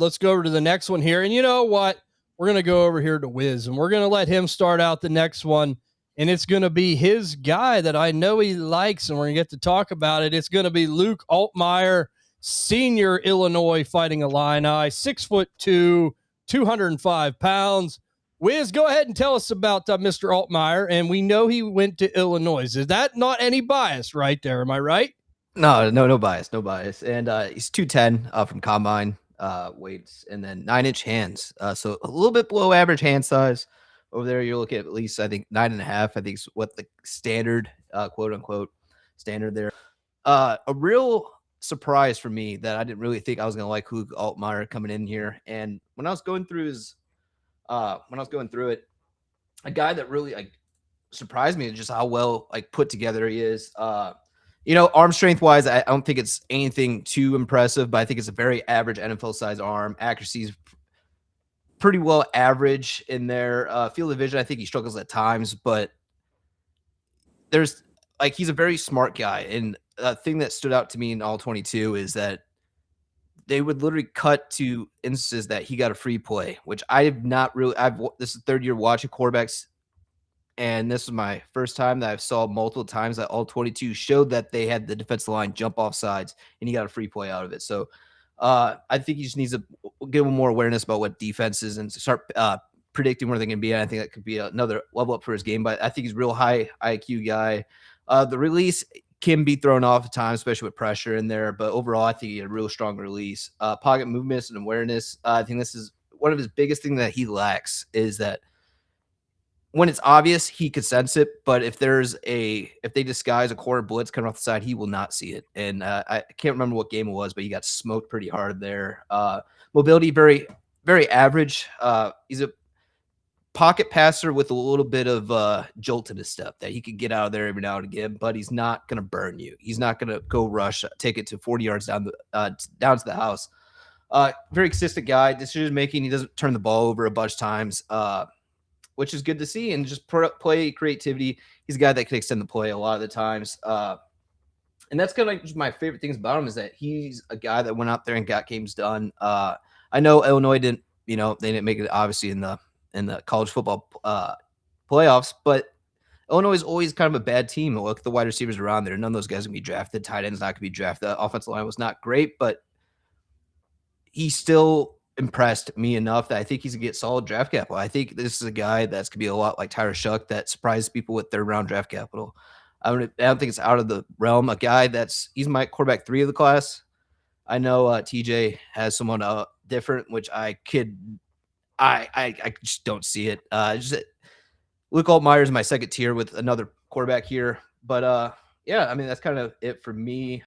Let's go over to the next one here. And you know what? We're going to go over here to Wizz, and we're going to let him start out the next one. And it's going to be his guy that I know he likes, and we're going to get to talk about it. It's going to be Luke Altmyer, senior Illinois Fighting Illini, 6'2", 205 pounds. Wizz, go ahead and tell us about Mr. Altmyer. And we know he went to Illinois. Is that not any bias right there? Am I right? No bias, no bias. And he's 210 from combine weights, and then 9-inch hands. So a little bit below average hand size. Over there, you're looking at least, I think, 9.5. I think is what the standard, quote unquote, standard there. A real surprise for me that I didn't really think I was gonna like Luke Altmyer coming in here. And when I was going through it, a guy that really surprised me just how well put together he is. Arm strength wise, I don't think it's anything too impressive, but I think it's a very average NFL size arm. Accuracy is pretty well average in there. Field of vision, I think he struggles at times, but he's a very smart guy. And a thing that stood out to me in all 22 is that they would literally cut to instances that he got a free play, which I have not really. This is third year watching quarterbacks. And this was my first time that I saw multiple times that all 22 showed that they had the defensive line jump off sides and he got a free play out of it. So I think he just needs to get a little more awareness about what defenses and start predicting where they can be. And I think that could be another level up for his game. But I think he's a real high IQ guy. The release can be thrown off at times, especially with pressure in there. But overall, I think he had a real strong release. Pocket movements and awareness. I think this is one of his biggest things that he lacks is that when it's obvious, he could sense it, but if they disguise a quarter blitz coming off the side, he will not see it. And I can't remember what game it was, but he got smoked pretty hard there. Mobility, very, very average. He's a pocket passer with a little bit of jolt in his step that he could get out of there every now and again, but he's not going to burn you. He's not going to go rush, take it to 40 yards down to the house. Very consistent guy. Decision making, he doesn't turn the ball over a bunch of times. Which is good to see, and just play creativity. He's a guy that can extend the play a lot of the times. And that's kind of my favorite things about him is that he's a guy that went out there and got games done. I know Illinois didn't make it obviously in the college football playoffs, but Illinois is always kind of a bad team. Look at the wide receivers around there. None of those guys can be drafted. Tight end's not going to be drafted. The offensive line was not great, but he still impressed me enough that I think he's gonna get solid draft capital. I think this is a guy that's gonna be a lot like Tyler Shuck that surprises people with third round draft capital. I don't think it's out of the realm. A guy he's my quarterback 3 of the class. I know TJ has someone different, which I just don't see it. Luke Altmyer is my second tier with another quarterback here, but yeah, I mean that's kind of it for me.